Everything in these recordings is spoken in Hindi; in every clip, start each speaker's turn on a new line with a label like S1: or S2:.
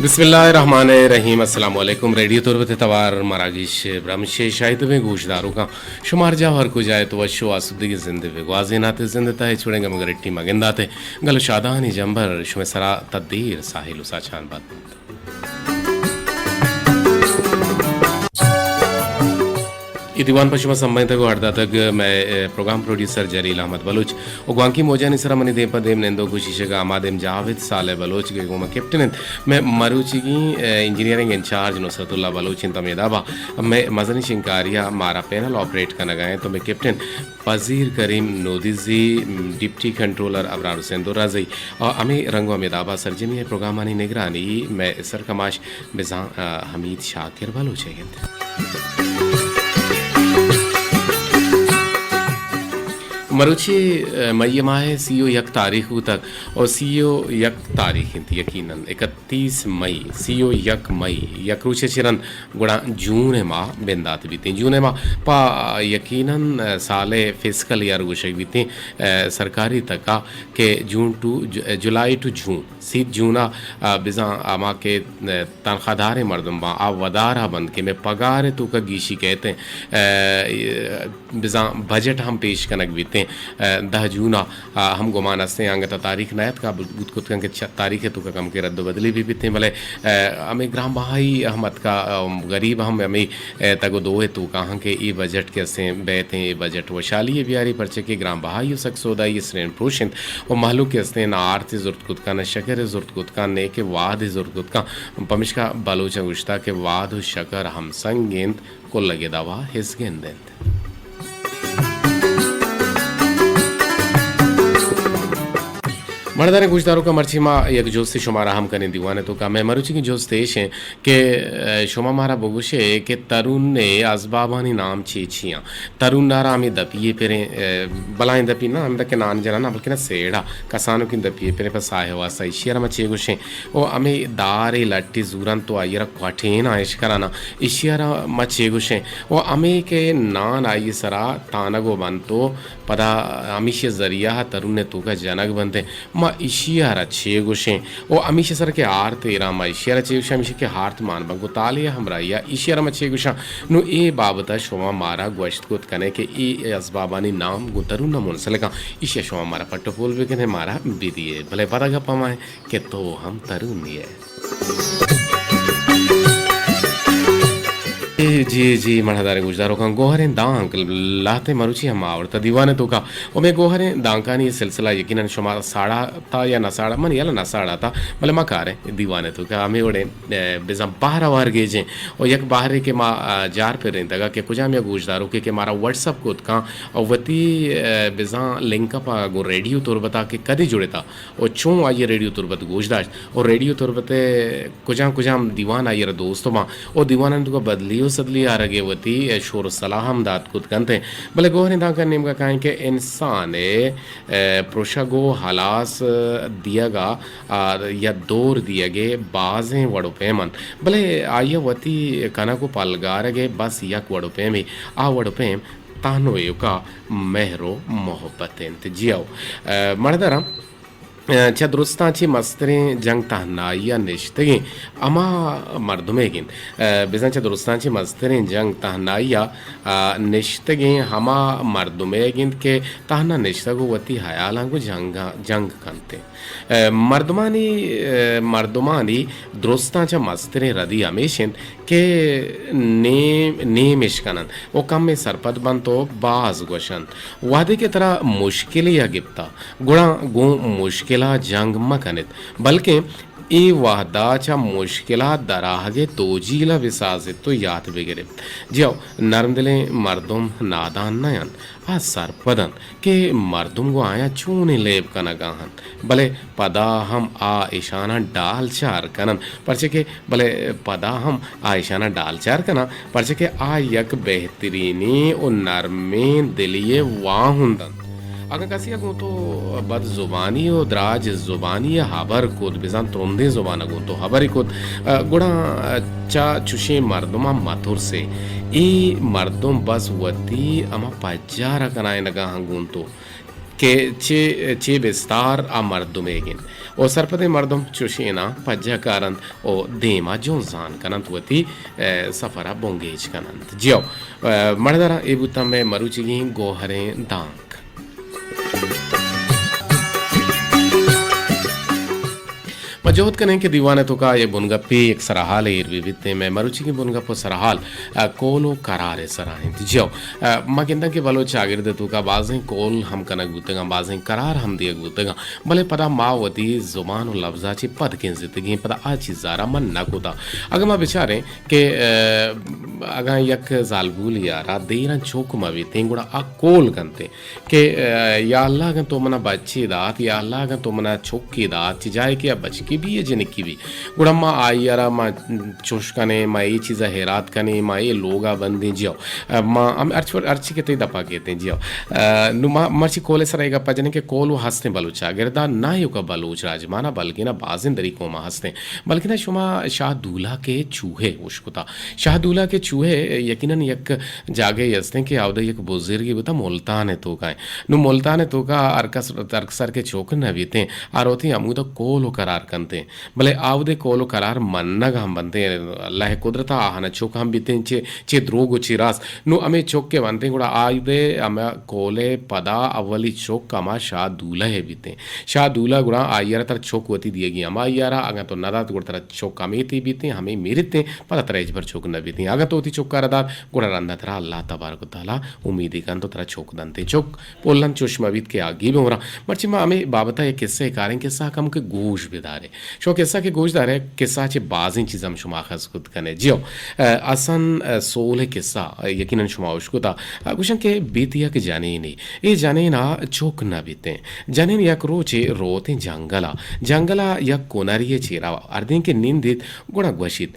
S1: बिस्मिल्लाहिर्रहमानिर्रहीम अस्सलाम वालेकुम रेडियो तुरबत तवार मरागिश ब्रह्मशे शाहिद में गोशदारों का शुमार जा हर को जाए तो वशो आसुदगी जिंदगी वाजिनाते जिंदता है छुड़ेंगे मगर इट्टी मगंदाते गलो शादानी जंबर शुमे सरा तद्दीर साहिल उसा छान बात दीवान पश्चिम संबंध को हड़ता तक मैं प्रोग्राम प्रोड्यूसर जरील अहमद बलोच और ग्वांकी मोजा निसरा मनी देप देम नेंदो खुशीशगा आमादेम जावेद साले बलोच के गोमा कैप्टन मैं मरुची की इंजीनियरिंग इंचार्ज नुसरतुल्ला बलोच इन तमेदाबा मैं मजनी शिंकारिया मारा पैनल ऑपरेट करना गए तो मैं कैप्टन पजीर करीम नोदिजी डिप्टी कंट्रोलर अबरार हुसैन दुराजी और अमी रंगो मेदाबा सरजमी है प्रोग्राम निगरानी मैं सरकमाश बिजा हमीद शाकिर बलोच है मरुची मई माह सीओ यक तारीख तक और सीओ यक तारीख यकीनन 31 मई सीओ यक मई यक रूचे चिरन गुड़ा जून माह बेंदात बीती जून माह पा यकीनन साले फिजिकल ईयर गुशे बीती सरकारी तका के जून टू जुलाई टू जून सीत जूना बिजा आमा के तनख्वाहदार मर्दम बा आ वदारा बंद के में पगार तो का गीशी कहते बिजा बजट हम पेश कनक बीते 10 जूना हम गुमान हंसते आंगे तो तारीख नायत का बुत के तारीख है तो का कम के रद्द बदली भी बीते भले हमें ग्राम बहाई अहमद का गरीब हम हमें तगो दो है तो कहाँ के ई बजट के से बैते ये बजट वशाली बिहारी परचे के ग्राम बहाई सक सौदा ये श्रेण प्रोशिंत और महलू के हंसते न आरती ज़रूरत खुद का न शकर ज़रूरत खुद का ने के वाद ज़रूरत खुद का पमिश का बलोचा गुश्ता के वाद शकर हम संगेंद को लगे दवा हिस गेंदेंद मर्दाने गुजदारों का मर्ची माँ एक जोश से शुमारा हम करने दीवाने तो का मैं मरुची की जोश देश है कि शुमा मारा बगुशे के तरुण ने असबाबानी नाम चीचियाँ तरुण नारा हमें दपिए पेरे बलाएं दपी ना हम के नान जना ना बल्कि ना सेड़ा कसानों की दपिए पेरे पर साहे वासा इशियारा में चे गुशे ओ हमें दारे लट्टी जूरन तो आइरा क्वाटेन आयश कराना इशियारा में चे गुशे ओ हमें के नान आई सरा तानगो बनतो पदा अमीश जरिया तरुण ने तो का जनक बनते इशियारा छे गुशे ओ अमीश सर के आर्त इरा मा इशियारा छे गुशा अमीश के हार्त मान बंगो तालिया हमरा या इशियारा मा छे गुशा नु ए बाबता शोमा मारा गोश्त को कने के ए असबाबानी नाम गुतरु न मुनसले का इशिया शोमा मारा पट्टो बोल बे के मारा बिदिए भले पता गप्पा मा के तो हम तरुण है जी जी मढ़दारे गुजदारों का गोहरें दांक लाते मरुची हम आवड़ता दीवाने तो का और मैं गोहरें दांका नहीं सिलसिला यकीनन शुमार साड़ा था या न साड़ा मन याला न साड़ा था भले माँ कार है दीवाने तो का हमें उड़े बेजा बाहर वार गेजें और यक बाहर के माँ जार पे रहें तगा के कुछ हम या गुजदारों के मारा व्हाट्सअप को का और वती बेजा लिंक पा गो रेडियो तौर बता के कदे जुड़े था और चों आइए रेडियो तुरबत गुजदाश और रेडियो तुरबते कुछ हम दीवान आइए दोस्तों माँ और दीवाना तो का बदली सदली आ रगे वती शोर सलाहम दात कुद कंते भले गोहरे दा करने का कहें कि इंसान प्रोशगो हलास दियागा या दौर दिया गे बाजें वड़ो पेमन भले आया वती कना को पालगार गे बस यक वड़ो पेमी आ वड़ो पेम तानो का मेहरो मोहब्बतें जियाओ मर्दरा दुरुस्ताची मस्तरें जंग तहनाइया निश्तगी अमा मर्दुमेगिन बिजन दुरुस्ताची मस्तरें जंग तहनाइया निश्तगी हमा मर्दुमेगिन के तहना निश्तगो वती हयालांगो जंग कंते मर्दुमानी दुरुस्ताचा मस्तरें रदी अमेशिन के नेमिश कनन वो कम में सरपद बन तो बाज गोशन वादे के तरह मुश्किल या गिप्ता गुणा गो मुश्किल जंग मकनित बल्कि ए वाहदाचा मुश्किला दराहगे तोजीला विसाजित तो याद बिगड़े जियो नरम दिले मर्दुम नादान नयन आ सरपदन के मर्दुम को आया चूने लेब कना गाहन भले पदा हम आ ईशाना डाल चार कनन परचे के भले पदा हम आ ईशाना डाल चार कना परचे के आ यक बेहतरीनी और नरमे दिलिये वाहुंदन अगर कसी को तो बद जुबानी और द्राज जुबानी या हबर खुद बिजान त्रोंदे जुबान को तो हबर खुद गुड़ा चा चुशे मर्दुमा मथुर से ई मर्दुम बस वती अमा पज्जा रकनाए नगा हंगून तो che ce bestar a mardumegin o sarpade mardum chushina pajja karant o dema jonzan kanant wati safara bongej kanant jio mardara ebutame maruchigi gohare dank मजोहत करें कि दीवाने तो का ये बुनगप्पी एक सराहाल इरवी बित्ते में मरुचि की बुनगप्पो सराहाल कोलो करारे सराहें जो मकिंदा के बलो चागिरदे तो का बाजें कोल हम कनक बुतेगा बाजें करार हम दिए बुतेगा भले पदा मावती जुबान और लफ्जाची पद के जिंदगी पदा आची जारा मन न कोता अगर मैं बिचारे के अगर यक जालबूल यारा देरन चोक मवी तेंगुड़ा आ कोल कंते के या अल्लाह का तो मना बच्ची दात या अल्लाह का तो मना चोकी दात चिजाए के बचकी भी ये जनिकी भी गुड़म्मा आई यारा मा चोशकने मा ये चीज़ा हेरात कने मा ये लोगा बंदी जियो मा हम अर्ची के ते दपा कहते हैं जियो नुमा मर्ची कोले सरेगा पजने के कोल वो हंसते बलूचा गिरदा ना ही का बलूच राजमाना बल्कि ना बाजिन दरी को मा हंसते बल्कि ना शुमा शाह दूल्हा के चूहे उशकुता शाह दूल्हा के चूहे यकीनन यक जागे यस्ते के आवदे यक बुजुर्गी बता मुल्तान है तो का नु मुल्तान है तो का अरकसर के चौक न बीते आरोती अमुदा कोल करार कंते भले आवदे कोलो करार मन्नग हम बनते अल्लाह कुदरता आहना चोक हम बीते चे द्रोगो चिरास नु अमे चोक के बनते गुड़ा आयदे अमे कोले पदा अवली चोक कमा शाह दूल्हा है बीते शाह दूल्हा गुड़ा आयरा तर चोक वती दिएगी अमा आयरा अगर तो नदात गुड़ा तर चोक कमे ती बीते हमें मेरिते पता तरेज पर चोक न बीते अगर तो ती चोक का रदार गुड़ा रंदा तरा अल्लाह तबारक ताला उम्मीदी कन तो तरा चोक दंते चोक पोलन चुष्मा बीत के आगे में हो रहा मर्ची मा हमें बाबता ये किस्से कारें किस्सा कम के गोश बिदारे शो किस्सा के गोश दारे किस्सा चे बाज़ें चीज़ हम शुमा खस खुद कने जियो असन सोल है किस्सा यकीनन शुमा उशकुता कुशन के बीतिया के जाने ही नहीं ये जाने ना चोक ना बीते जाने या क्रोचे रोते जंगला या कोनारिये चेरा अर्दिन के नींदित गुणा ग्वशित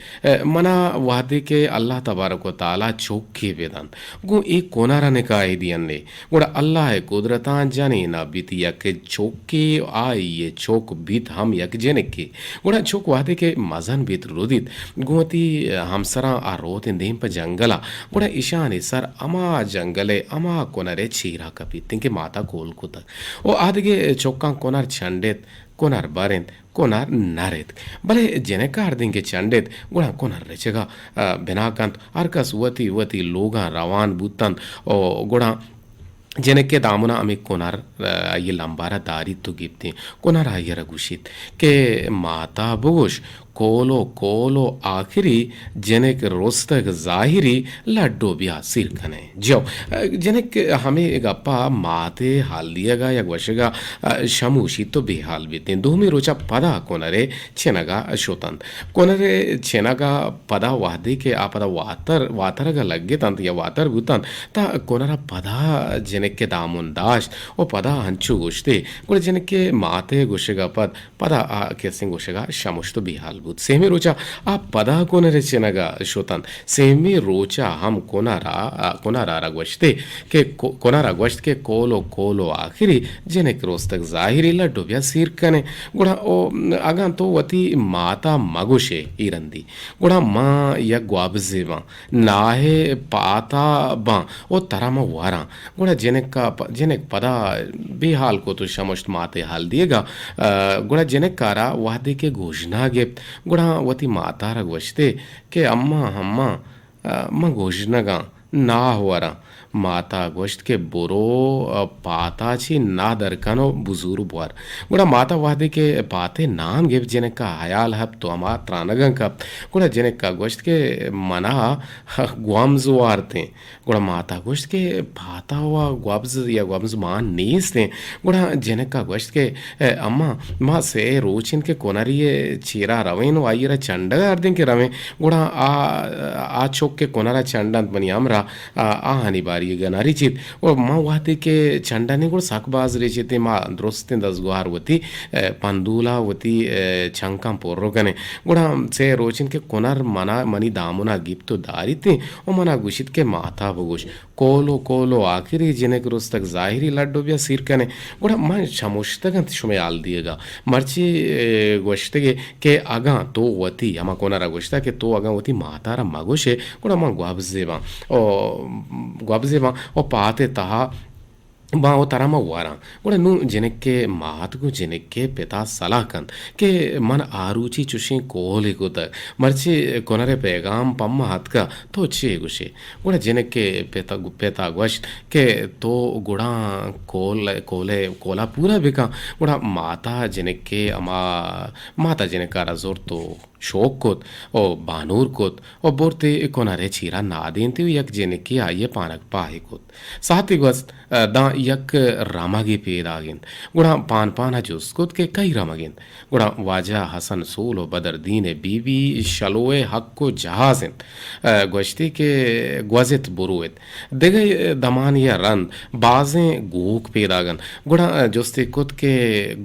S1: मना वादे के अल्लाह तबारक व ताला चोक के वेदान गु एक कोनारा ने का दियन ने गुणा अल्लाह है कुदरता जाने ना बीतिया के चोक के आई ये चोक बीत हम यक जेने के गुणा चोक वादे के मजन बीत रोदित गुमती हमसरा आ रोते देम पर जंगला गुणा ईशान सर अमा जंगले अमा कोनरे चीरा कपी तिंके माता कोल को तक ओ आदगे चोक्का कोनार छंडेत कोनार बारेंत कोनार नारेत भले जेनेका अर्दिंग के चंडेत गुणा कोनार रेचेगा बिनाकांत अरकस वती लोगा रवान बुतंत ओ गुणा जेनेके दामुना अमे कोनार ये लंबारा दारी तो गिप्ते कोनार आयरा गुशित के माता बुगुश कोलो आखिरी जेनेक रोस्तक जाहिरी लड्डो ब्या सिर खने जो जेनेक हमें गप्पा माते हाल दिएगा या वशगा शमुशी तो बेहाल बीते दो में रोचा पदा कोनरे छेनगा शोतन कोनरे छेनगा पदा वादे के आ पदा वातर का लगे तंत या वातर गुतन ता कोनरा पदा जेनेक के दामुन दाश ओ पदा हंचु गुश्ते गुड़ जेनेक के माते गुशेगा पदा कैसे गुशेगा शमुश तो बेहाल सेमी रोचा आ पदा कोनरे चेनगा शोतन सेमी रोचा हम कोनारा रगवश्ते के कोनारा गवश्त के कोलो आखिरी जेने रोज तक जाहिरी लड्डो ब्या सिर कने गुड़ा ओ अगा तो वती माता मगुशे इरंदी गुड़ा माँ या ग्वाबजे बा नाहे पाता बा ओ तरामा वारा गुड़ा जेने पदा बेहाल को तो शमश्त माते हाल दिएगा गुड़ा जेने कारा वादे के घोषणा गे गुड़ा वती माता रगवश्ते के अम्मा हम्मा माँ घोषणा ना हुआरा माता गोश्त के बोरो पाता छी ना दरकनो बुजुर्ग बुआर गुड़ा माता वादे के पाते नाम गे जेने का हयाल हब तो अमा त्रानगं का गुड़ा जेने का गोश्त के मना ग्वाम्स वारते गुड़ा माता गोश्त के पाता हुआ ग्वाब्स या ग्वाम्स मान नीसते गुड़ा जेने का गोश्त के अम्मा माँ से रोचिन के कोनारिये चीरा रवेन वाईरा चंडगा अर्दिन के रवे गुड़ा आ चौक के कोनारा चंडंत बनी हमरा आ हनी ये गनारी चित और माँ वाते के चंडाने को साकबाज रेचिते माँ द्रोस्ते दसगुहार वती पंदूला वती छंका पोर्रो कने गुड़ा से रोचिन के कोनार मना मनी दामुना गिप तो दारी थे और मना गुशित के माथा बगुश कोलो आखिरी जिने के रोज तक जाहिरी लड्डो बिया सिर कने गुड़ा माँ शमुश्तगन शुमेयाल दिएगा मर्ची गोश्ते के आगा तो वती हमा कोनारा गोश्ता के तो आगा वती मातारा मगुशे गुड़ा माँ ग्वाबजेवा और पाते तहा Ba o tarama wara ora nu jeneke mahatgu jeneke peta salakan ke man aruchi chushin kohole kuta marchi konare pegam pamma hatka to che gushe ora jeneke peta gwash ke to guda kola pura beka ora mata jeneke ama mata jeneka razor to शोक ओ बानूर कोत ओ बोरते कोनारे चीरा नादेंते यक जेनेके आये पानक पाहे कोत साथी गस दा यक रामागे पेदागिन गुड़ा पान पाना जुस कोत के कई रामागिन गुड़ा वाजा हसन सोलो बदर दीने बीबी शलोए हक को जहाजिन गश्ती के ग्वजित बुरुत देगे दमान या रंद बाजें गोक पेदागन गुड़ा जुस्ते कोत के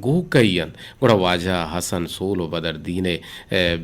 S1: गोक कईयन गुड़ा वाजा हसन सोलो बदर दीने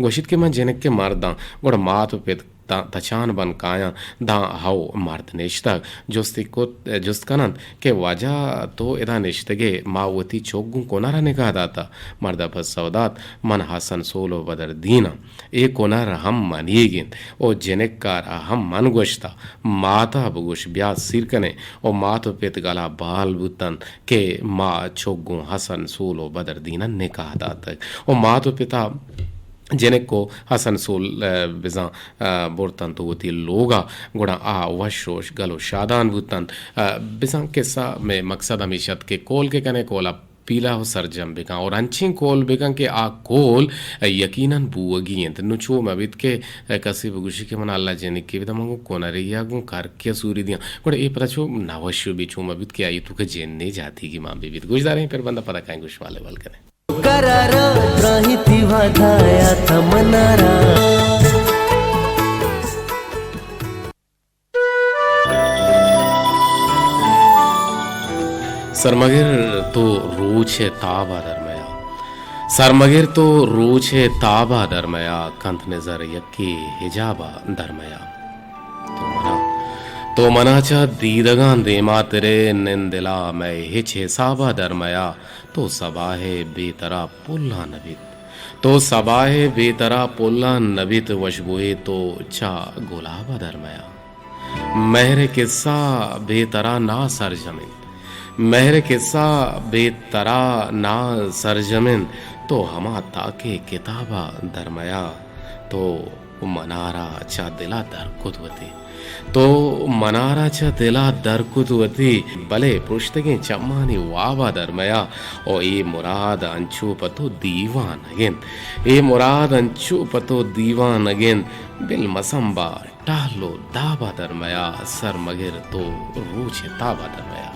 S1: गोशित के मन जनक के मर्दा गोड़ मात पे तचान बन काया दा हाउ मर्द निश्ता जोस्ती को जोस्त कनन के वाजा तो इदा निश्तगे मावती चोगु कोनारा निकाह दाता मर्दा पर सौदात मन हसन सोलो बदर दीना ए कोनार हम मनियगिन ओ जनक कार हम मन गोश्ता माता बगुश ब्या सिरकने ओ मातो पेत गला बाल बुतन के मा चोगु हसन सोलो बदर दीना निकाह दाता ओ मातो पिता जेनेक को हसन सोल बिजा बोरतन तो होती लोगा गुड़ा आ वशोश गलो शादान बुतन बिजा किस्सा में मकसद हमेशा के कोल के कने कोला पीला हो सरजम बेका और अंचिंग कोल बेका के आ कोल यकीनन बुवगी हैं तो नुचो मबित के कसी बगुशी के मन अल्लाह जेने के विदा मंगो कोना रिया गु कर के सूरी दिया कोड़े ए पता छो नवश्य बिचो मबित के आई तू के जेने जाती की मां बेबित गुजदार हैं फिर बंदा पता काहे गुश वाले वाल करे
S2: करार राहिती वाधाया था मनारा
S1: सरमगिर तो रूछे ताबा दरमया सरमगिर तो रूछे ताबा दरमया कंथ नजर यक्की हिजाबा दरमया तो मनाचा दीदगान देमा तेरे निंदिला मैं हिछे साबा दरमया तो सबाहे बेतरा पुल्ला नबित तो सबाहे बेतरा पुल्ला नबित वशबुए तो चा गुलाबा दरमया महर किस्सा बेतरा ना सरजमिन महर किस्सा बेतरा ना सरजमिन तो हमा ताके किताबा दरमया तो मनारा चा दिला दर कुदवती तो मनारा चा दिला दर कुदवती भले पुष्तगे चम्मानी वाबा दरमया ओ ए मुराद अंचू पतो दीवान अगेन ए मुराद अंचू पतो दीवान अगेन बिल मसंबा टालो दाबा दरमया सर मगिर तो रूछे ताबा दरमया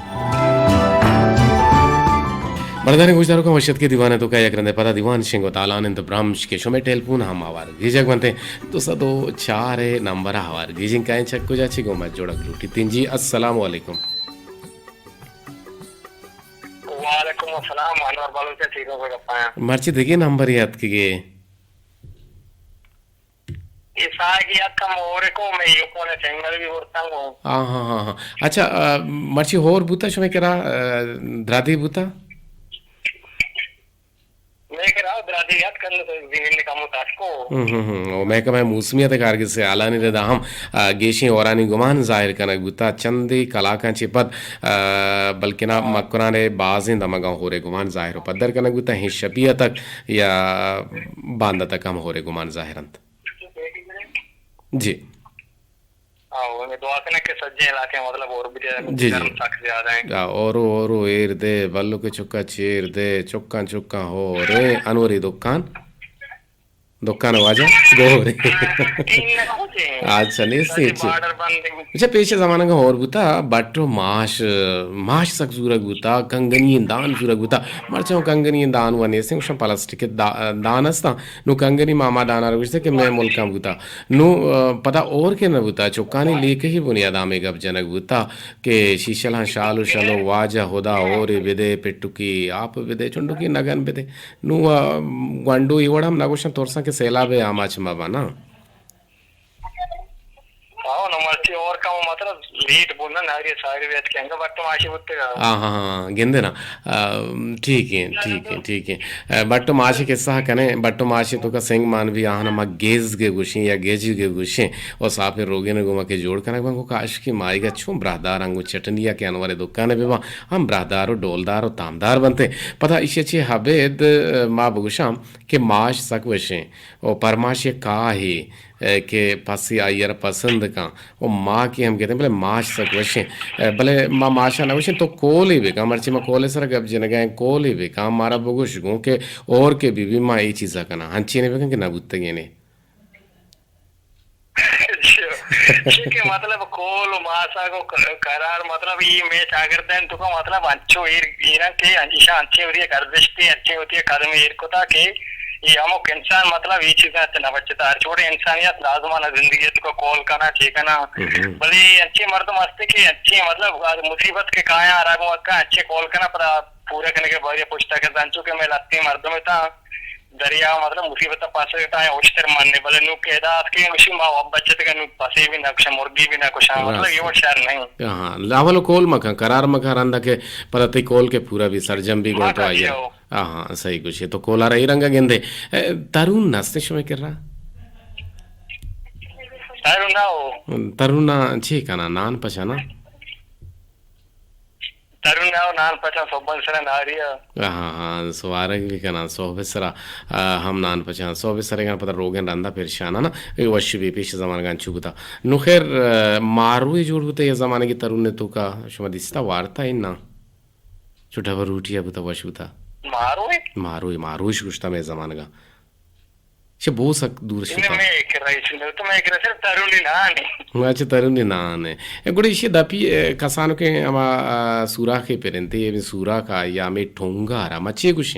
S1: मर्दानी गुजदारों का वशत के दीवाने तो क्या यकरंदे पता दीवान शिंगो तालान इंद ब्राह्मश के शो में टेलपून हम आवार गीजक बनते तो सदो चार नंबर आवार गीजिंग कायन चक को जाची गो मैं जोड़क लूटी तीन जी अस्सलाम वालेकुम
S3: वालेकुम अस्सलाम अनवर बालू से ठीक हो गया पाया
S1: मर्ची देखिए नंबर याद कीजिए
S3: इसागी याद का मोरे को मैं यो कोने चंगल भी बोलता हूँ
S1: हाँ अच्छा मर्ची होर बूता शो में करा द्रादी बूता
S3: मैं कह रहा हूँ द्रादी याद करने तो जिंगल का मुताज को
S1: ओ मैं कह मैं मूसमियत कारगिल से आला नहीं रहता हम गेशी औरानी गुमान जाहिर करना गुता चंदे कलाकां चिपत बल्कि ना मकुराने बाज़ें दमगा हो रे गुमान जाहिर पदर करना गुता है शबिया तक या बांदा तक हम हो रे गुमान जाहिरंत जी
S3: मैं दुआ करने के सज्जे इलाके मतलब और भी
S1: जी
S3: गर्म सख्त ज्यादा हैं
S1: ओरो एर दे बल्लु के चुक्का चेर दे चुक्का चुक्का हो रे अनवरी दुकान दुकान वाजा गोरे
S3: तीन होते
S1: अच्छा नेसी अच्छी
S3: बॉर्डर बंद
S1: अच्छा पेशे ज़माना का और बुता बट्टो माश माश सक ज़ूरक बुता कंगनी दान ज़ूरक बुता मरचाओ कंगनी दान वने से उशम प्लास्टिक के दान अस्ता नु कंगनी मामा दाना रविश के मैं मुल्का बुता नु पता और के न बुता चुकानी लेके ही बुनियाद आमे गब जनक बुता के शीशला शालू शालो वाजा होदा और विदे पेटुकी आप विदे चुंडुकी नगन विदे नु गंडू इवड़म नगुशम तोरसा के सैलाबे आमाच माबा ना
S3: అవును మర్చి ఓవర్కమ్ మాత్రం లేట్ बोलना नारी सारी वेट के अंग बट माशी बुत्ते
S1: हाँ हाँ हाँ गेंदे ना ठीक है ठीक है ठीक है बट्टो माशी किस्सा कने बट्टो माशी तो का सिंग मान भी आहना मा गेज के गुशी या गेजी के गुशी और साफे रोगे ने गुमा के जोड़ कना को काश की माई का छुम ब्रादार अंगु चटनिया के अनवरे दुकान पे बा हम ब्रादारो डोलदारो तामदार बनते पता इसे चे हबेद मा बगुशाम के माश सक वशे और परमाश का ही के पासी आयर पसंद का वो माँ की हम कहते हैं भले माश सक वशे भले माँ माशा न वशे तो कोल ही बेका मर्ची माँ कोले सर गप जन गए कोल ही बेका मारा बगुश गो के और के बीबी माँ ये चीज़ा करना हंची ने बेका कि ना बुत्ते गए ने
S3: ठीक है मतलब कोल मासा को करार मतलब ये मैच अगर दें तो का मतलब अच्छो ईरा के अंजिशा अच्छे होती है गर्दिश्ती अच्छी होती है कदम ईर को ताकि ये अमुक इंसान मतलब ये चीजें अच्छे न बच्चे हर छोटे इंसानियत लाजमाना जिंदगी तो कॉल करना ठीक है ना भले अच्छे मर्द मस्ती के अच्छे मतलब मुसीबत के काया रागवत का अच्छे कॉल करना पर पूरे करने के बाद पूछता के जानचो के मैं लगती मर्द में था दरिया मतलब मुसीबत पास होता है उश्तर मानने भले नु के दात के उसी माँ बच्चे के नु पसे भी ना कुछ मुर्गी भी ना कुछ मतलब ये वो शहर नहीं
S1: हाँ लावलो कोल मखा करार मखा रंदा के परते कोल के पूरा भी सरजम भी गोल तो आया हाँ सही कुछ है तो कोला रही रंगा गेंदे तरुण नास्ते शुमे कर रहा तरुण ना ठीक है ना नान पछाना
S3: तरुण ना नान पछा सोबन सरा नारिया
S1: हाँ हाँ स्वारग भी करना सोबेसरा हम नान पछा सोबेसरे का पता रोगन रंदा फिर शाना ना ये वश्य भी पीछे ज़माने का चुकता नु खैर मारू ही जोड़ होते ये ज़माने की तरुण ने तो का शुमादिस्ता वार्ता है ना छोटा वर रूठिया बुता वशुता मारू ही कुछ था मैं ज़माने का शे बहुत सक दूर शुता
S3: मैं कर रही थी तो मैं कर रहा सिर्फ तरुणी ना नहीं
S1: अच्छा तरुणी ना ने गुड़े इसे दपी कसानो के अमा सूरा के पेरेंते ये सूरा का या में ठोंगा रहा मचे कुछ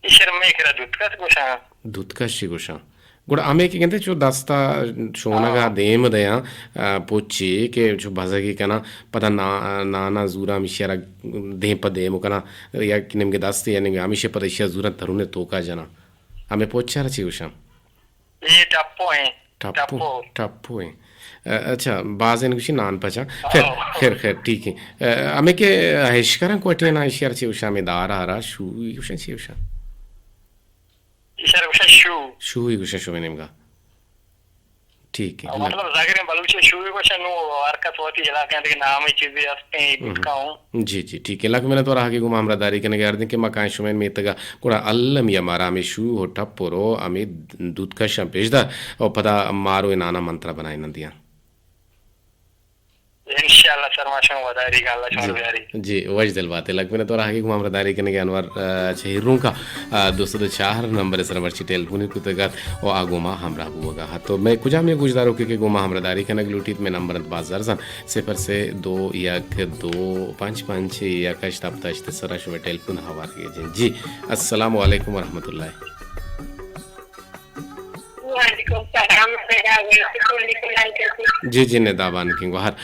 S3: ईश्वर में कर दूध का
S1: कुछ गुड़ा आमे के कहते जो दस्ता शोना का देम दया पोची के जो भजगी कना पता ना जूरा मिशरा दे पदे मुकना या किनेम के दस्ते यानी आमिशे पर इशा जूरा तरुने तोका जना आमे पोचा रची उशा
S3: ये
S1: टप्पो है अच्छा बाज इन कुछ नान पचा खैर ठीक है आमे के हिशकरा कोटे ना इशा रची उशा में दार आ रहा शू उशा ची उशा शू ही कुछ शो में ठीक है
S3: मतलब जागर में बलूची शू ही कुछ नो हरकत होती है लाके के नाम ही चीजें हस्ते बुटकाऊं
S1: जी ठीक है लग मैंने तो रहा कि गुमा हमरा दारी करने के अर्थ के मकान शुमेन में तगा कोड़ा अल्लम या मारा में शू हो टप्पोरो अमी दूध का शंपेशदा और पता मारो इनाना मंत्र बनाए न दिया
S3: इंशाल्लाह सर माशा वदारी का अल्लाह छोड़ बिहारी
S1: जी वज दिल बात है लग मैंने तो रहा कि गुमा दारी करने के अनवर शहरों का 204 नंबर सर वर्ची टेलीफोन को तक और आगुमा हमरा हुआ हाँ तो मैं कुछ में गुजदारों के गुमा हमरा दारी करने के लूटीत में नंबर बाजार सन 0 से 2 1 2 5 5 या कश तब सरा शुभ टेलीफोन हवा के जी अस्सलाम वालेकुम व रहमतुल्लाह जी नेदाबान की बाहर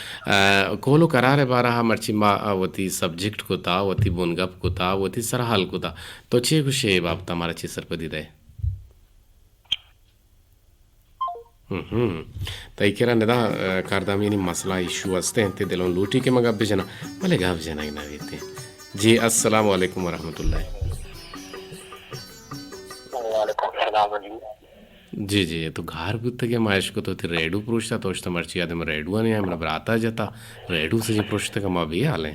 S1: कोलो करारे बारहा मर्ची मा वती सब्जेक्ट को था वती बुनगप को था वती सरहाल को था तो चे कुछ बाप तमारा चे सरपदी दे तैकेरा नेदा कारदामिनी मसला इशू असते हैं ते दिलों लूटी के मगा बेजना भले गाव जना ही ना वेते जी अस्सलाम वालेकुम व रहमतुल्लाह जी ये तो घर गुत्ते के मायश को तो रेडू पुरुषता तो इष्ट मर्ची आदम रेडुआ नहीं है मेरा ब्राता जाता रेडू से जी पुरुषते का माँ भी हाल है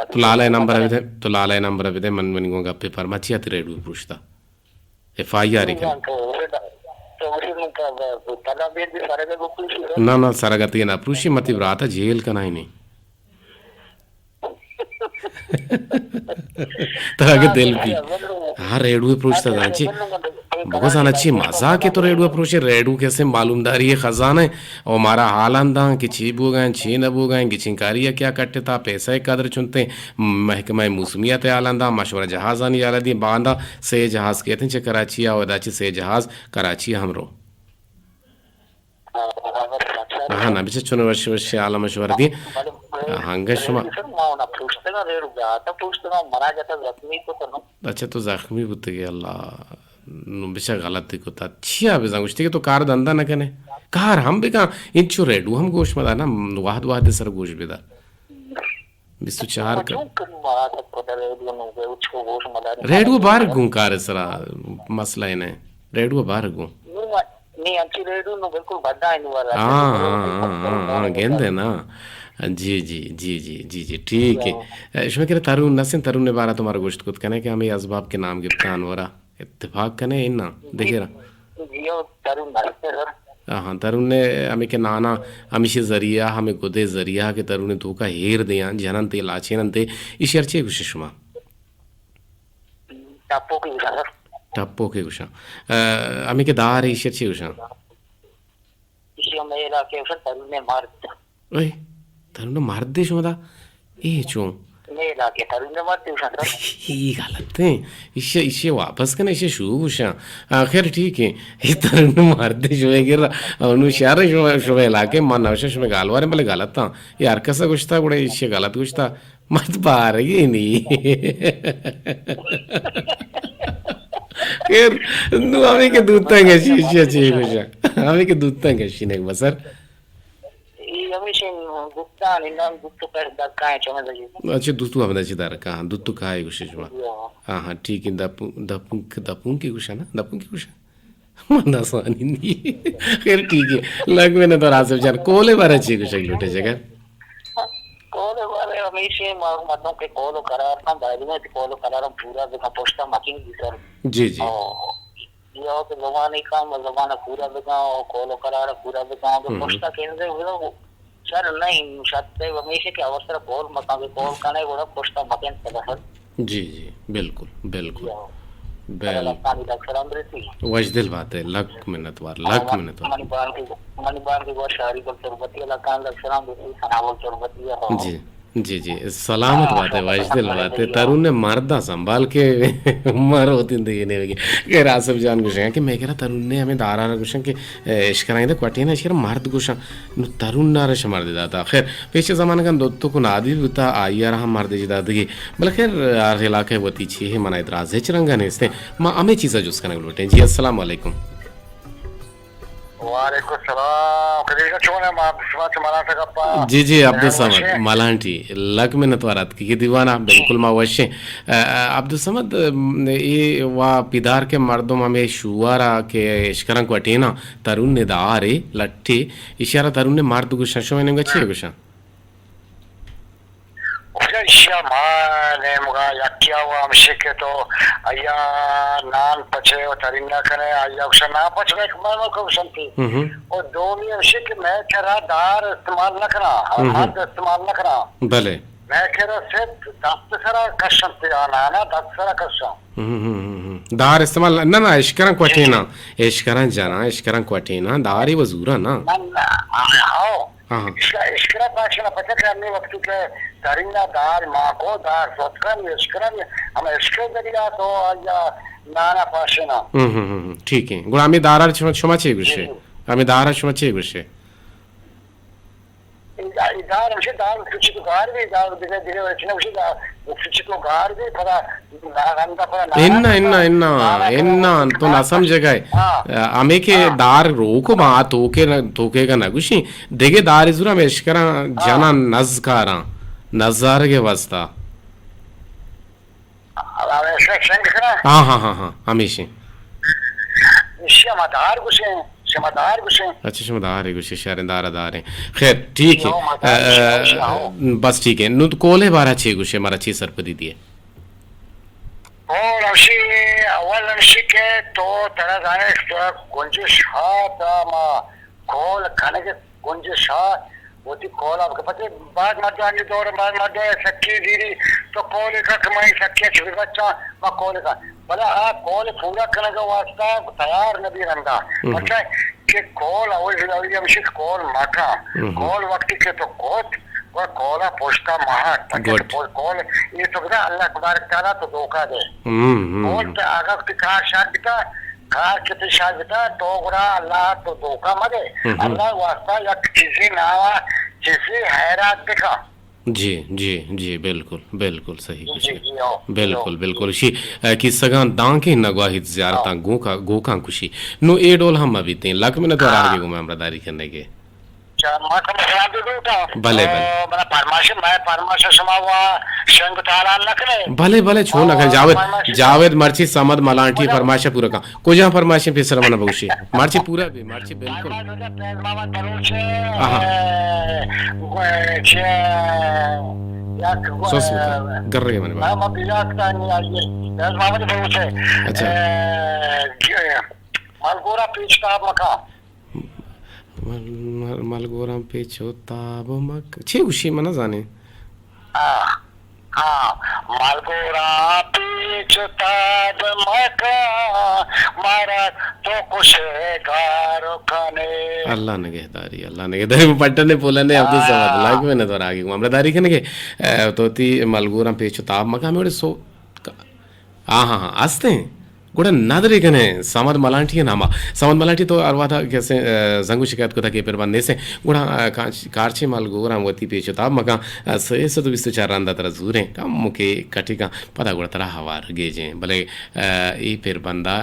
S1: तो लाला नंबर अभी थे मन मन को गप्पे पर मची आती रेडू पुरुषता FIR
S3: तला भी सारे के बुकुल
S1: ना ना सरगति ना प्रूशी मति ब्राता जेल का नहीं तरह दिल भी हाँ रेडू प्रूछता जांची बहुत सारा अच्छी मजाक है तो रेडू प्रूछे रेडू कैसे मालूमदारी है खजाना है और हमारा हाल आंदा कि छीब हो गए छी नब हो गए कि चिंकारिया क्या कट्टे था पैसा कदर चुनते महकमा मौसमियत आलंदा मशवरा जहाज आनी आला दी बांदा से जहाज कहते हैं कराची और दाची से जहाज कराची हमरो हाँ ना बिचे चुन वर्ष आला मशवरा दी हंगशमा अच्छा तो जख्मी होते गए अल्लाह बिचा गलत को था अच्छी आप जांगुश्ती के तो कार धंधा न कने कार हम भी कहाँ इंचो रेडू हम गोश मदा ना वाहद वाहद सर गोश बेदा बिस्तु चार का रेडू बाहर गूं कार सरा मसला इन्हें रेडू बाहर गूं
S3: नहीं अच्छी रेडू नो बिल्कुल बड़ा है वाला
S1: हाँ गेंदे ना जी जी जी जी जी जी ठीक है इसमें कह तरुण नसीन तरुण ने बारा तुम्हारा गोश्त कुछ कहने कि हमें असबाब के नाम गिरफ्तान हो रहा इत्तेफाक कने इन्ना देखे रहा हाँ तरुण ने हमें के नाना हमेशा जरिया हमें गुदे जरिया के तरुण ने धोखा हेर दिया जनन ते लाचेनन ते इस अर्चे गुशुमा टप्पो के गुशा हमें के दार इस अर्चे गुशा
S3: इसी में इलाके से तरुण ने मार
S1: ओए तरुण ने मार दे शुदा ए चो
S3: ने इलाके तरुण ने मार दे शुदा
S1: ये गलत है इसे इसे वापस करना इसे शू गुशा आखिर ठीक है ये तरुण ने मार दे शुवे गिर और शारे शुवे शुवे इलाके मन अवश्य शुवे गालवारे भले गलत था यार कैसा कुछ था बड़े इसे गलत कुछ था मत बार ये नहीं फिर नु हमें के दूध तंग है शीशे चाहिए कुछ हमें के दूध तंग है शीने बसर
S3: ये हमेशा गुप्ता निनाम गुप्त पर दक्का है चमन जी
S1: अच्छा दूध तो हमने चिदार कहाँ दूध तो कहाँ है कुछ इसमें हाँ हाँ ठीक है दपुंग की कुछ है ना दपुंग की कुछ मना सानी नहीं फिर ठीक है लग में ना तो रास्ते जान कोले बारे चाहिए कुछ लुटे जगह
S3: कोले बारे हमेशा मतलब के कोलो करार ना दायरे में कोलो करार पूरा देखा पोस्टा मकिंग जी सर
S1: जी जी
S3: ये हो तो जमाने का जमाना पूरा देखा कोलो करार पूरा देखा तो पोस्टा केंद्र वो सर नहीं सत्य हमेशा के अवसर कोल मका के कोल का नहीं वो पोस्टा मकिंग सर
S1: जी जी बिल्कुल बिल्कुल
S3: बेल
S1: वजदिल बात है लक मिनट वार
S3: मणिबान की वो शहरी को तुरबती लकान लक्षणा बेटी सनावल तुरबती है
S1: जी जी जी सलामत बात है वजदिल बात है तरुण ने मर्दा संभाल के मर होती थी ये नहीं कि रासब जान गुश है कि मैं कह रहा तरुण ने हमें दारा गुशन के इश्कराई दे क्वाटी ना इश्कर मर्द गुशा तरुण ना रश मर देता था खैर पेशे ज़माने का दोस्तों को नादी बता आया रहा मर्द जिदादगी बल खैर यार इलाके वो तीछी है मना इतराज़ है चरंगा ने इसने माँ हमें चीज़ा जुस करने लौटे जी अस्सलाम वालेकुम
S3: वालेकुम सलाम कदीजा चोने मां बिस्मा चमला सकप्पा
S1: जी जी अब्दुल समद मलांटी लक में नतवारत की दीवाना बिल्कुल मां वशे अब्दुल समद ये वा पिदार के मर्दों में शुआरा के इश्करं को अटेना तरुण ने दारे लट्टे इशारा तरुण ने मर्द को शशो में गच्छे गुशा
S3: इशा माने मुगा याकिया वा मशके तो आया नान पछे और तरिंदा करे आया उसे ना पछ में कमाल को संती और दो में मशके मैं करा दार इस्तेमाल न करा हाथ इस्तेमाल न करा
S1: भले
S3: मैं करा से 10 सारा कष्ट से आना ना 10 सारा कष्ट
S1: दार इस्तेमाल ना ना इश्करं को अटेना इश्करं जाना इश्करं को अटेना दार ही वजूरा ना
S3: आओ
S1: हाँ
S3: इश्करा पाशना पता करने वक्त के तरिंदा दार माँ को दार सोचकर इश्करा हम इश्करे दरिया तो आया नाना पाशना
S1: ठीक है गुलामी दारा क्षमा चाहिए गुस्से हमें दारा क्षमा चाहिए गुस्से
S3: दार मुझे दार कुछ तो गार भी दार दिखे दिखे वैसे मुझे दार कुछ तो गार भी पता नागंदा पता
S1: इन्ना इन्ना इन्ना इन्ना तो ना समझेगा हमें के दार रोको बात होके का ना गुशी देखे दार इजुरा में इश्करा जाना नज़कारा नज़ार के वास्ता हाँ हाँ हाँ हाँ हमेशा
S3: शमादार गुशे शमादार गुशे
S1: अच्छा शमादार है गुशे शहरदार दार है खैर ठीक है बस ठीक है नु कोले बारा छे गुशे मारा छे सरपदी दिए
S3: और अशी कॉल शिके तो तरह जाने गुंजिश मा कॉल खाने के गुंजिश होती कॉल आपके पति बाद मध्यान्ह दौर बाद मध्य सक्की दीदी तो कॉल का कमाई सक्के छिड़ बच्चा मा कॉल का भले कॉल पूरा करने का वास्ता तैयार नहीं रहता मतलब कि कॉल अवश्य अवश्य कॉल माका कॉल वक्त के तो कोट और कॉला पोस्टा महाट कॉल ये तो बता अल्लाह तबारक तआला तो धोखा दे कॉल पे आगा की कार कितनी शादिता तो गुरा अल्लाह तो धोखा मदे अल्लाह वास्ता या चीजें नावा चीजें हैरात देखा
S1: जी जी जी बिल्कुल बिल्कुल सही कुछ बिल्कुल बिल्कुल शी कि सगान दांके नगवाहित ज़ियारतां गोका खुशी नो ए डोल हम अभी ते लक में न तो आगे घुमा हमरादारी करने के भले भले भले छो न जावेद मर्ची समद मलांटी फरमाशा पूरा का को जहां फरमाशे पे सरमन बगुशी मर्ची पूरा भी मर्ची बिल्कुल सोच कर रही है मैंने अच्छा
S3: मालगोरा पीछ का मका
S1: मलगोराम पे छोताब मक छे उशी मना जाने
S3: मालगोरा पे छोताब मका मारा तो कुछ गारो खाने
S1: अल्लाह नगहदारी पट्टन ने बोला ने अब्दुल समद लाइक में न तो आगे हमरादारी करने के तो ती मलगोराम पे छोताब मका में सो हाँ आस्ते हैं गुड़ा नादरे कने समद मलांटी नामा समद मलांटी तो अरवा था कैसे जंगू शिकायत को था के पर बंदे से गुड़ा कारचे माल गोरा वती पेच ताब मका से तो बिस्त चार रंदा तरह जूरे कम मुके कटिका पता गुड़ा तरह हवार गेजे भले ई फिर बंदा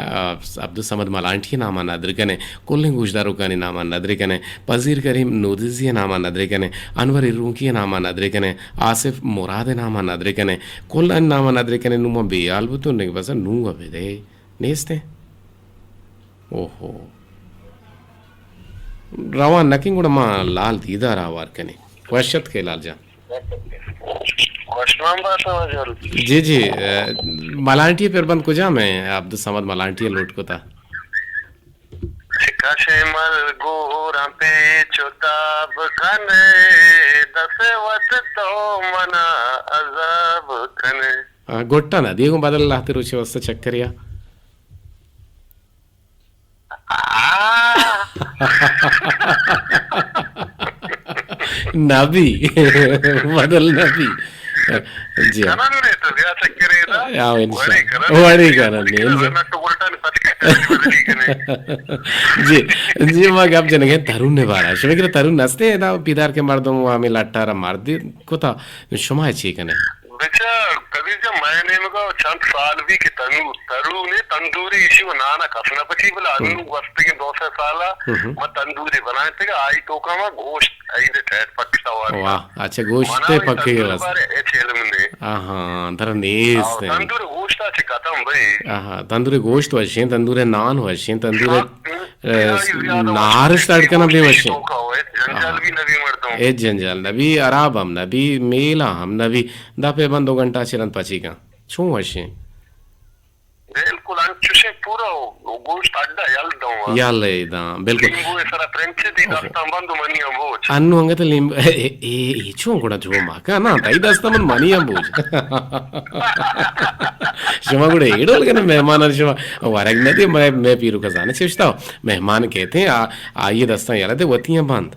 S1: अब्दुल समद मलांटी नामा नादरे कने कोल्ले गुजदारो कने नामा नादरे कने पजीर करीम नूदिजी नामा नादरे कने अनवर रूकी नामा नादरे कने आसिफ मुराद नामा नादरे कने कोल्ला नामा नादरे कने नुमा बेयाल बुतो ने बस नु अबे दे नेस्ते ओहो रवा नकिंग गुड़ा मां लाल दीदा रावार कने वशत के लाल जा जी जी मलांटी पर बंद को जा मैं अब्दुल समद मलांटी लोट को था
S3: काशे मल गोरा पे चोताब कने दसे वत तो मना अजाब कने
S1: गोट्टा ना दियो बदल लाते रुचि वस्त चक्करिया नबी बदल नबी जी वड़ी करन जी जी मग अब जनगे तरुण ने बारा शमे तरुण नसते ना पिदार के मर्दम आमी लट्टारा मार दे कोता शुमा है कने
S3: बेचा कभी जब मैंने मगा चंद साल भी के तरू ने तंदूरी इशू नाना कसना पची बोला अनु वस्त के 200 साला मैं तंदूरी बनाए थे आई तो का मैं गोश्त आई दे टैट पकता हुआ
S1: वाह अच्छा गोश्त पे पके बस हां तर नेस
S3: तंदूरी गोश्त আছে खत्म भाई
S1: हां तंदूरी गोश्त वशे तंदूरी नान वशे तंदूरी नार स्टार्ट करना भी वशे
S3: जंजाल भी नबी मरता हूं
S1: ए जंजाल नबी अराब हम नबी मेला हम नबी दापे बंद 2 घंटा चिरन पची का छू वशे
S3: बिल्कुल अंचुसे पूरा गोश्त अड्डा
S1: याल दा बिल्कुल
S3: ಲಿಂಬು ಹೆಸರ ಫ್ರೆಂಚ್ ದಿ ದಸ್ತಾಂ ಬಂದು ಮನಿ ಅಂಬೋಜ್
S1: ಅನ್ನು ಹಂಗತ ಲಿಂಬು ಏ ಚೋ ಕೂಡ ಜೋ ಮಾಕ ನಾ ತೈ ದಸ್ತಾಂ ಬಂದು ಮನಿ ಅಂಬೋಜ್ शमा गुड़े एडोल के ना मेहमान शमा वारग नदी मैं पीरू का जाने सोचता हूँ मेहमान कहते हैं आइए दस्तां यार थे वतियां बंद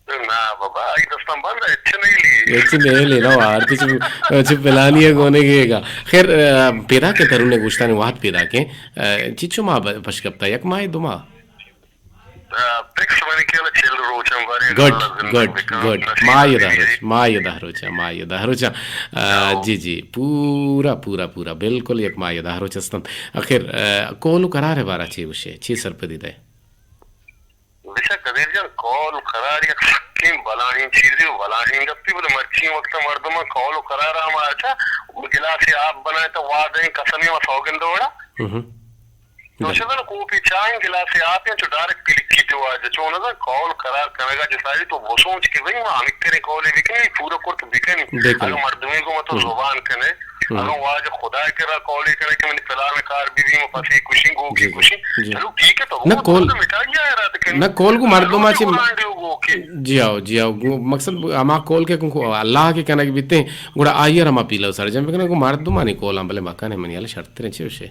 S3: ना बाबा आई दस्तां बंद अच्छे
S1: नहीं लेना वार कुछ पिलानी है कोने केगा खैर पेदा के तरुण ने गुश्ता ने वाद पेदा के चिचो मा पशकप्ता यक माय दुमा
S3: पिक्स मनी केला चिल रोचम वारे
S1: गुड माय दहरोचा जी जी पूरा बिल्कुल एक माय दहरोचस्तम आखिर कोलू करार है बारा ची उसे ची सरपदी दे
S3: बेशक कबीर जान कॉल करार या किन बलाही चीजें बलाही गप्पी बोले मर्ची वक्त मर्दमा कॉल करार हम अच्छा गिलास आप बनाए तो वादे कसमी व सौगंध होड़ा तो शदन कॉफी चाय गिलास आप या जो डायरेक्ट लिखी तो आज जो ना कॉल करार करेगा जैसा तो वो सोच के भाई हम इतने कॉल लिखने पूरा कोर्ट बिकनी अगर मर्दमे को मतलब जुबान कने अगर वो आज खुदा करा कॉल करे कि मैंने फिलहाल कार बीवी में फंसी कुछ गो की कुछ चलो ठीक है तो
S1: ना
S3: वो
S1: कॉल
S3: तो मिटा गया है रात के
S1: ना कॉल को मर्दमा चे
S3: ओके
S1: जी आओ मकसद अमा कॉल के को अल्लाह के कनक बीते गुड़ा आयर अमा पीलो सर जब कने को मर्दमा नहीं कॉल अंबले मकाने मनी वाला शर्त रे छे उसे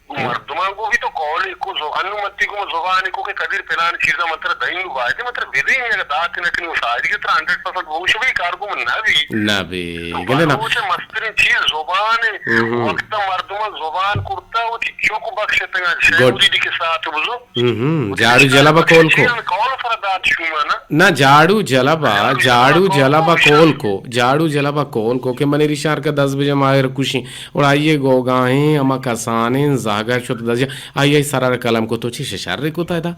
S3: मर्दमा को भी तो कॉल को अनुमति को जुबान को के कदर फिलहाल चीज़ मतलब दही वायदे मतलब विधि में दात नकनी उसारी के 100% वो भी कार को ना भी
S1: गले ना
S3: वो से मस्तरी चीज जुबान वक्त मर्दमा जुबान कुर्ता वो चीजों को बख्शते हैं शेरी के साथ बुझो
S1: झाड़ू जलाबा कॉल को
S3: कॉल पर दात शुमा
S1: ना झाड़ू जलाबा कॉल को के मने रिशार का 10 बजे मायर खुशी और आइए गोगाएं अमा कसाने जागा शो तो दजिया आइए सरार कलम को तो छी शशार को तादा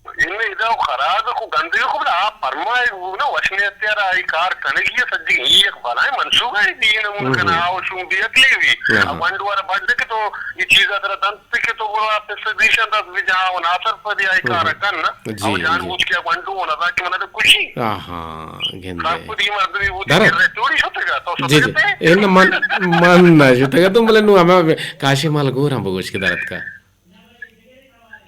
S3: इनमें इधर खराब को गंदे को आप फरमाए ना वशने त्यार आई कार कने की सज्जी ही एक बनाए मंसूबा है दीन उनका नाव शुम भी अगली भी अब वंडवार बर्थडे के तो ये चीज अदर दंत के तो वो आप सदिशन दस भी जहां वो नासर पर आई कार कन ना और जान पूछ के वंडू होना था कि मैंने खुशी
S1: हां गेंदे
S3: सब कुछ मर्द भी वो थोड़ी होतेगा तो
S1: जी इन मन ना जुतेगा तुम बोले नु हमें काशी माल गोर हम बगोश के दरद का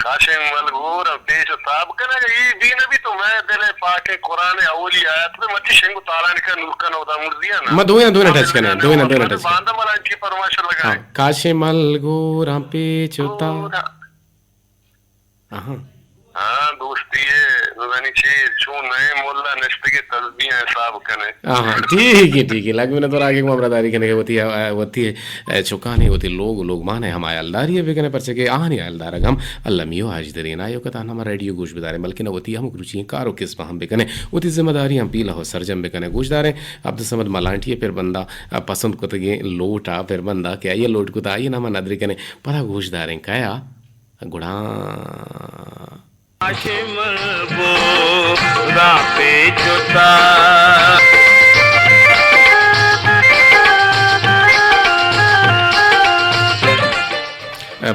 S3: काशिम मलगूर पेश ताब कना ये दीन भी तो मैं दिले पाके कुरान अवली आयत में मत शेंगु तालान का नूर का नोदा मुर्दिया ना
S1: मैं दो टच करना दो टच
S3: बांधा मला की परमाशर लगा
S1: काशी माल गोर हम पे चोता
S3: हाँ दोस्ती है नुदानी चीज छू नए मोल्ला नश्ते के तस्बीह हिसाब कने
S1: हाँ ठीक है लग मैंने तो आगे ममरादारी करने होती है चुकानी होती लोग माने हम आयलदारी है बेकने पर के आनी आयलदार हम अल्लाह मियो आज दरीन आयो कता हम रेडियो गोश बिदारे बल्कि न होती हम रुचि कारो किस हम बेकने होती जिम्मेदारी हम पीला हो सरजम बेकने गोशदारे अब्दुल समद मलांटी फिर बंदा पसंद को तो ये लोटा फिर बंदा क्या ये लोट को आइए ना नदरी कने पता गोशदारे काया गुड़ा
S4: पे चुता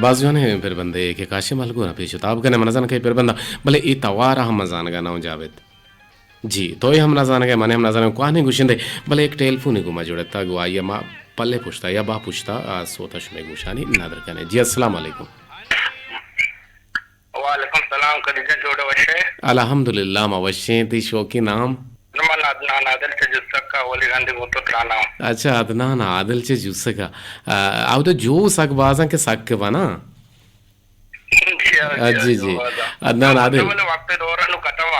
S1: बाजुआने फिर बंदे के काशी माल को ना पेश ताब कने मनजान के फिर बंदा भले ई तवारा हम मजान का नाम जावेद जी तो हम नजान के मने हम नजान को आने गुशिंदे भले एक टेलीफोन को मजुड़ता गुआया मा पल्ले पूछता या बा पूछता सोतश में गुशानी नादर कने जी अस्सलाम वालेकुम
S3: वालेकुम सलाम कदीजा जोड़ो वशे
S1: अल्हम्दुलिल्लाह मवशे ती शौकी नाम
S3: नमल अदनान आदिल से जुस्सका वली गांधी को तो त्राना
S1: अच्छा अदनान आदिल से जुस्सका आउ तो जो सक बाजा के सक के बना जी अदनान आदिल
S3: वक्त दौरा नु खत्म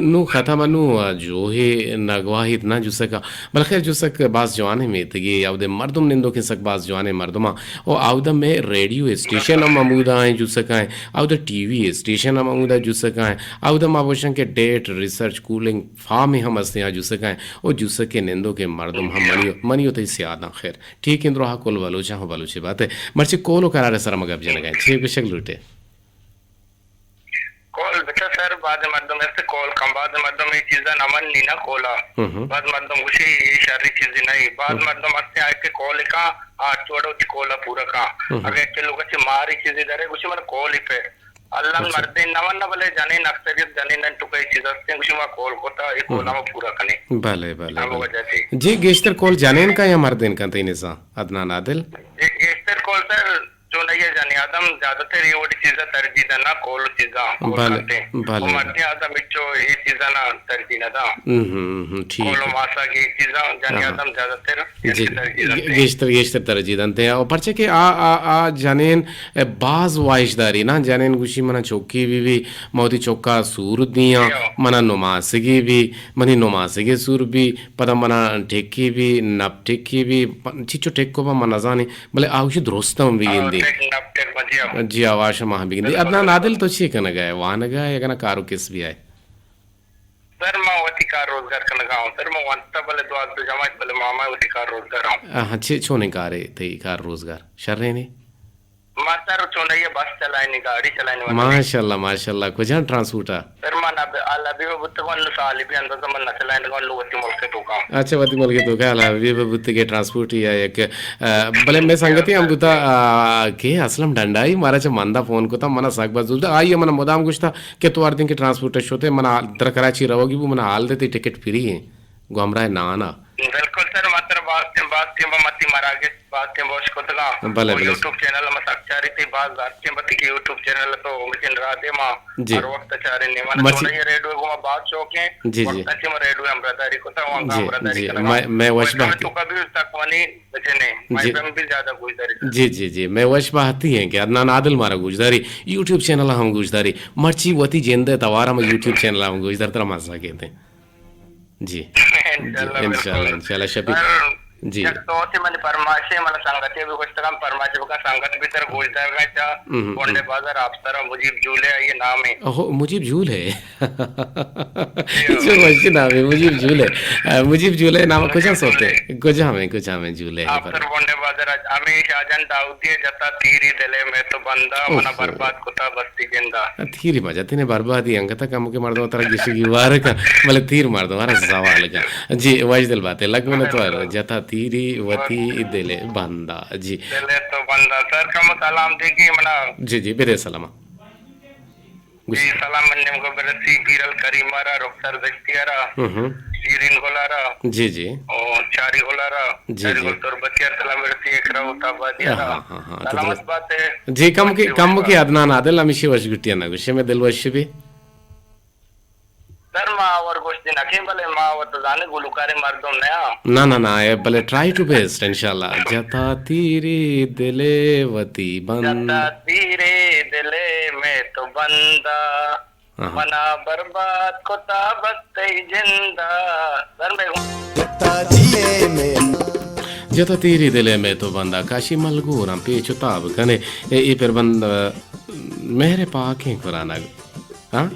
S1: नु खत्म नु जो है नगवाही इतना जुसका बल खैर जुसक बास जवाने में तगी आउदे मर्दम निंदो के सक बास जवाने मर्दमा ओ आउदा में रेडियो स्टेशन ममूदा है जुसका है आउदा टीवी स्टेशन ममूदा जुसका है आउदा मावशन के डेट रिसर्च कूलिंग फार्म हम हस्ते हैं जुसका है ओ जुसके निंदो के मर्दम हम मनियो तो इससे याद ना खैर ठीक इंद्रो हा कोल बलोचा हो बलोचे बात है मर्ची कोलो करारे सर मगब जन गए छे बेशक लूटे
S3: कॉल बेटा सर बाद मर्दम ऐसे कॉल कम बाद मर्दम ये चीज़ नमन नहीं ना कोला बाद मर्दम उसी ये शारी चीज़ नहीं बाद मर्दम ऐसे आके कॉल का आठ चौड़ो कॉला पूरा का अगर के लोग अच्छे मारी चीज़ इधर है उसी मन कॉल ही पे अल्लाह मर्दे नमन न भले जाने नक्सरियत जाने न तो कई चीज़ हस्ते उसी में कॉल कोता एक कॉल में पूरा करने
S1: भले जी गेस्टर कॉल जाने का या मर्देन का तीन सा Adnan Adil
S3: gesture call sir जो नहीं है जाने आदम ज्यादातर ये वाली चीज़ें तरजीह ना कॉल चीज़ें
S1: भले
S3: मर्दे आदम इच्चो ये चीज़ें ना तरजीह ना
S1: ठीक
S3: कॉल मासा की चीज़ें जाने आदम ज्यादातर
S1: गेस्टर तरजीह दंते और पर्चे के आ जानेन बाज वाइशदारी ना जानेन गुशी मना चौकी भी मोदी चौका सूर दिया मना नुमासगी भी मनी नुमासगी सूर भी पता मना टेकी भी नप टेकी भी चिचो टेको बा मना जाने भले आउशी द्रोस्तम भी गिंदी जी आवाश महा भी गिंदी अदनान आदिल तो छी कन गए वान गए कन कारो किस भी आए
S3: सर मैं वती कार रोजगार का लगाऊं सर मैं वंता भले द्वार पे जमा भले मामा वती कार रोजगार हूं
S1: हां छे छोने कारे थे कार रोजगार शर्रे ने
S3: मास्टर चोने ये बस चलाने गाड़ी चलाने
S1: माशाल्लाह को जान ट्रांसपोर्टा
S3: सर मन अब अभी वो बुत को साल भी अंदर से मन चलाने को लोग वती मुल्क तो का
S1: अच्छा वती मुल्क तो का अभी बुत के ट्रांसपोर्ट या एक भले मैं संगति हम बुता के असलम डंडाई मारा छ मंदा फोन को था मना साग बाजू आइए मन मोदाम कुछ था के तो दिन के ट्रांसपोर्ट होते मना दर कराची रहोगी वो मना हाल देती टिकट फ्री है गुमराह ना आना
S3: बिल्कुल सर मतलब बास्ते मती मरागे बास्ते बोश को तला
S1: भले भले
S3: YouTube चैनल में साक्षारी थी बात बास्ते मती की YouTube चैनल तो मिशन राते मां
S1: जी।
S3: हर वक्त चारे ने मन
S1: मची-
S3: थोड़ा ये रेडियो को मैं बात शौके
S1: जी, जी।
S3: वक्त में रेडियो हम ब्रदरी को था वहां
S1: जी,
S3: ब्रदरी
S1: जी,
S3: का
S1: मैं वश बात-
S3: तो कभी तक वाली बचने
S1: जी।
S3: मैं भी ज्यादा गुजरी
S1: जी जी जी मैं वश बाहती हैं कि अदनान आदिल मारा गुजदारी यूट्यूब चैनल हम गुजदारी मर्ची वती जेंदे तवारा में यूट्यूब चैनल हम गुजदार तरह मजा कहते हैं जी इंशाल्लाह इंशाल्लाह शफी जी
S3: तो से मैंने परमाशे मला संगते भी कुछ तक परमाशे का संगत भी तर गुजर गया था बोंडे बाजार आप तरह मुजीब झूले ये नाम है
S1: ओहो मुजीब झूल है जो मस्ती नाम है मुजीब झूल है मुजीब झूल है नाम कुछ सोते कुछ हमें झूल है
S3: आप तर बोंडे बाजार हमेशा जन दाऊदी जता तीरी दिले में तो बंदा मना बर्बाद कुता बस्ती जिंदा
S1: तीर मजा तीने बर्बादी अंक तक हम के मार दो तरह किसी की वार का मतलब तीर मार दो हमारा सवाल का जी वाज दिल बात है लग में तो जता तीरी वती दिले बंदा जी
S3: दिले तो बंदा सर कम सलाम देखी मना
S1: जी जी बेरे सलामा
S3: जी सलाम मन्ने को बरसी बीरल करीमारा रुखसर दस्तियारा सीरिन गोलारा
S1: जी जी
S3: और चारी गोलारा
S1: जी,
S3: चारी
S1: जी।
S3: गोल तोर बतिया सलाम बरसी एकरा उता बादियारा
S1: हाँ,
S3: सलामत बात है
S1: जी कम के अदनान आदिल हमेशा वश गुटिया ना गुस्से में दिल वश भी
S3: सर मावर गोष्टी नखे भले मावर तो जाने गुलुकारे मर्दम नया
S1: ना ये भले ट्राई टू बेस्ट इंशाल्लाह जता तीरी दिले वती बंद
S3: जता धीरे दिले में तो बंदा
S1: हाँ।
S3: मना बर्बाद कोता बस्ते जिंदा सर मैं
S1: जता तीरी दिले में तो बंदा काशी मलगूरम पेचुताब कने ये फिर बंद मेरे पाके कुराना हाँ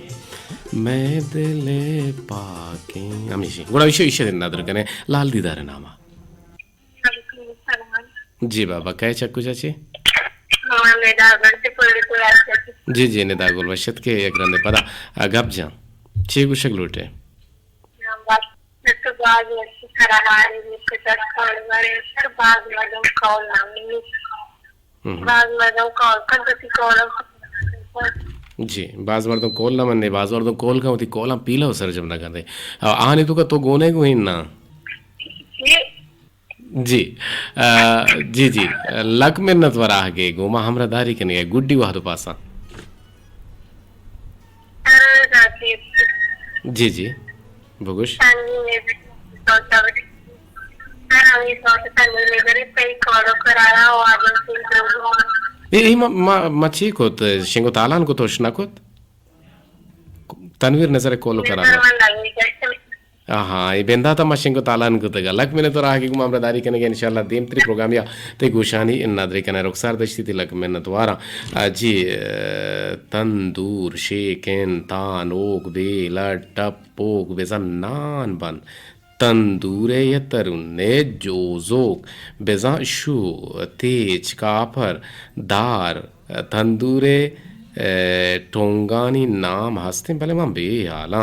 S1: मैं दिले पाके हमेशा गुड़ा विषय दिन नादर कने लाल दीदार नामा जी बाबा कहे चक्कू चाची जी जी ने दागुल वशत के एक रंदे पदा गप जा छे गुशक लूटे जी बाज मर्दों कोल ना मन्ने बाज मर्दों कोल का होती कोल हम पीला हो सर जब ना करते आने तो गोने को ही ना जी जी जी लक मिन्नत वराह के गोमा हमरा दारी के नहीं गुड्डी वाह तो पासा जी जी बगुश ये ma चीकोत शिंगो तालान को तोश नकोत तनवीर नजर कोलो करा हाँ ये बेंदा था मशिंगो तालान को तगा लक मैंने तो रहा कि गुमाम रदारी करने के इंशाल्लाह देम त्री प्रोग्राम या ते गुशानी इन नादरे कने रुखसार दश्ती थी लक मैंने तो वारा जी तंदूर शेकेन तान ओक बेला टपोक बेजा नान बन तंदूरे ये तरुने जोजोक बेजा शू तेज काफर दार तंदूरे टोंगानी नाम हंसते पहले वहाँ बेहाल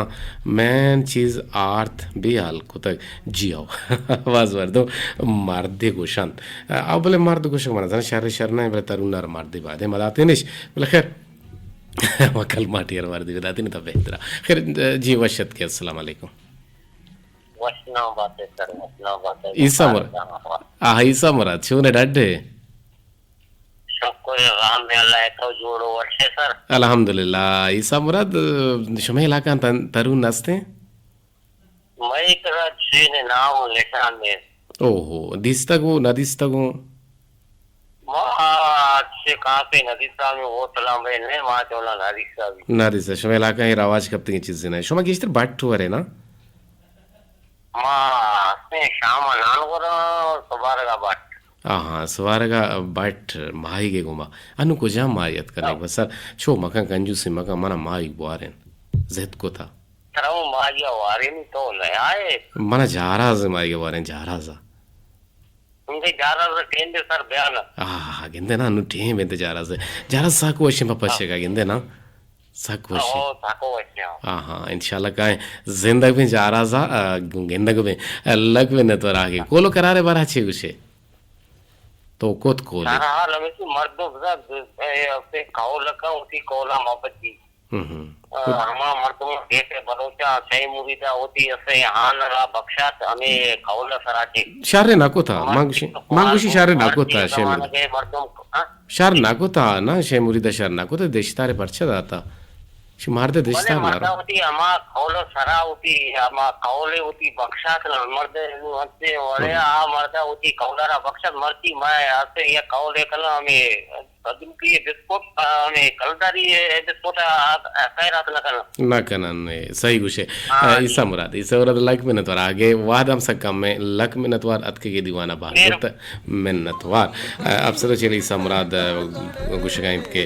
S1: मैन चीज आर्थ बेहाल को तक जियो आवाज भर दो मर्दे गोशन अब बोले मर्द गोशक माना था शहर शरना है बोले तरुणार मर्दे बादे मदाते निश बोले खैर वकल माटियर मर्दे बताते नहीं था बेहतरा खैर जी वशत के अस्सलाम वालेकुम ईसा मुराद ईसा मुराद छूने डड्डे अल्हम्दुलिल्लाह ईसा मुराद शुमे इलाका तरुण नस्ते ओहो दिस्तगो न दिस्तगो ना दिस्ता शुमे इलाका ही रवाज कब तक चीज ना शुमा किस तरह बाट हुआ है ना हाँ स्वारगा बाट माही के गुमा अनु को जा मायत करने बस छो मका कंजूसी मका मना माई बुआरेन जेद को था मना जारा से माई के बुआरेन जारा सा हाँ गिंदे ना अनु टेम बेंते जारा सा को वशिम पपशे का गिंदे ना sak washi aha inshallah kai zindag mein ja raha za gindag mein lag mein to raage kolo karare bar ache ushe तो कोत कोले
S5: हमा मर्दम देते बलोचा सही मुरीदा होती असे हानरा बक्षात अने कौल सराचे
S1: शारे नाकोता मागुशी शारे नाकोता शेमुरी
S5: के मर्दम
S1: शार नाकोता ना शेमुरीदा शार नाकोता देशतारे परछा दाता शुमारते
S5: भले
S1: देशतार
S5: मर्दा
S1: मारो
S5: होती हमा कौल सरा होती हमा कौले होती बक्षात मर्दे होते वाले आ मर्दा होती कौलरा बक्षात मरती मैं आसे ये कौले कल हमें अदम की बिस्कुट हमें कलदारी बिस्कुट खैरात न करना
S1: ना कनन सही गुशे ईसा मुराद लक मिनतवार आगे वादम सकम में लक मिनतवार अतके के दीवाना बात मिनतवार अब से चले ईसा मुराद गुशगाइन के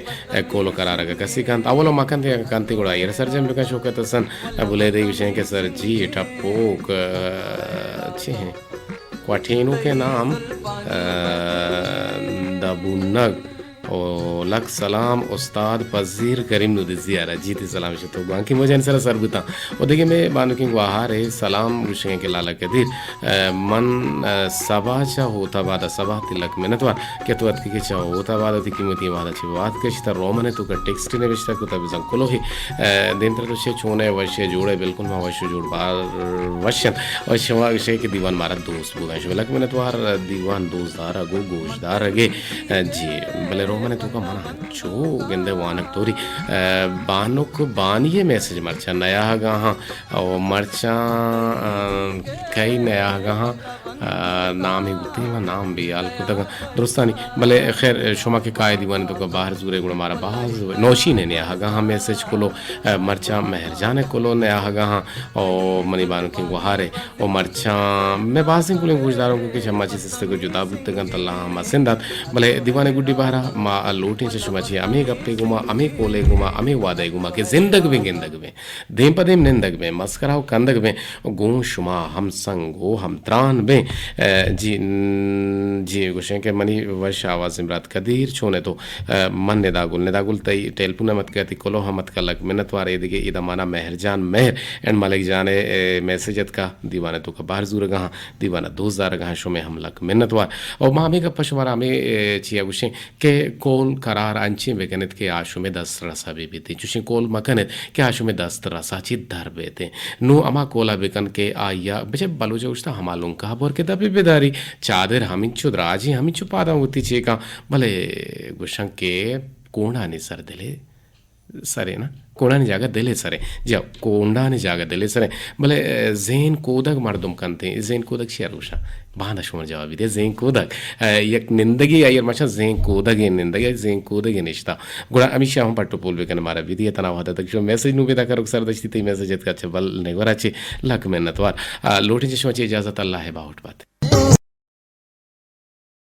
S1: कोलो करार का कसी कांत अवलो मकन थे कांति गुड़ा ये सर जम लुका शोकत सन बुले दे विषय के सर जी टपोक अच्छे हैं क्वाठेनो के नाम दबुनग ओ लक सलाम उस्ताद पजीर करीम नुदी जियारा जीती सलाम शतो बाकी मुझे इन सर बुता और देखिए मैं बानु की वाहार है सलाम रुशे के लाला कदीर मन सबाचा होता बाद सबा तिलक मिनतवार के तो अत के चा होता बाद अति कीमती वादा छी बात के शिता रोमने तो का टेक्स्ट ने विश्ता को तब जंकुलो ही देंत्र तो छे छोने वश्य जोड़े बिल्कुल मा वश्य जोड़ बार वश्यन और शवा विषय के दीवान मारा दोस्त बुदा लक मिनतवार दीवान दोस्तदार गो गोशदार गे जी भले रोमने तो का मना चो गेंदे वानक तोरी बानुक बानिए मैसेज मरचा नया गहा और मरचा कई नया गहा नाम ही गुते वा नाम भी आल को तक दुरुस्तानी भले खैर शुमा के काय दीवाने तो का बाहर जुरे गुण मारा बाहर नौशी ने नया गहा मैसेज कोलो मरचा मेहरजाने कोलो नया गहा और मनी बानु के गुहारे और मरचा मैं बासिंग कुले गुजदारों को के शम्मा से को जुदा बुत गन तल्ला मसिंदात भले दीवाने गुड्डी बाहरा मा लोटे से शुमा छी अमे गप्पे गुमा अमे कोले गुमा अमे वादे गुमा के जिंदग में गिंदग में देम पदेम निंदग में मस्कराओ कंदग में गो शुमा हम संग गो हम त्रान में जी जी गुशे के मनी वर्ष आवाज इमरात कदीर छोने तो मन नेदागुल तई टेलपुना मत कहती कोलो हमत कलक मिन्नतवार एदिगे इदा माना मेहरजान मेहर एंड मालिक जाने मैसेजत का दीवाने तो का बाहर जुर गहा दीवाना दोस्तार गहा शो में हम लक मिन्नतवार और मामे का पशुमारा में चिया गुशे के कोल करार अंची बेगनित के आशु में 10 रसा बेबीते चुशी कोल मकनित के आशु में 10 रसा ची धर बेते नु अमा कोला बेकन के आया बचे बलुजे उस्ता हमालुं का बोर के दबे बेदारी चादर हमिंचु द्राजी हमिंचु पादा होती चेका भले गुशं के कोणाने सर दिले सरे ना कोणाने जागा दिले सरे जाओ कोंडाने जागा दिले सरे भले जेन कोदक मर्दुम कंते जेन कोदक शेरुशा बांधा शुमर जवाब दे जेन कोदक एक निंदगी आयर मचा जेन कोदक निंदगी जेन कोदक निश्ता गुड़ा अमिशा हम पट्टो पोल बेकन मारा विधि तना होता तक जो मैसेज नु बेदा करो सर दस्ती ते मैसेज का बल नेगोराचे लक मेहनतवार लोटे चश्मा ची इजाजत अल्लाह है बाउट बात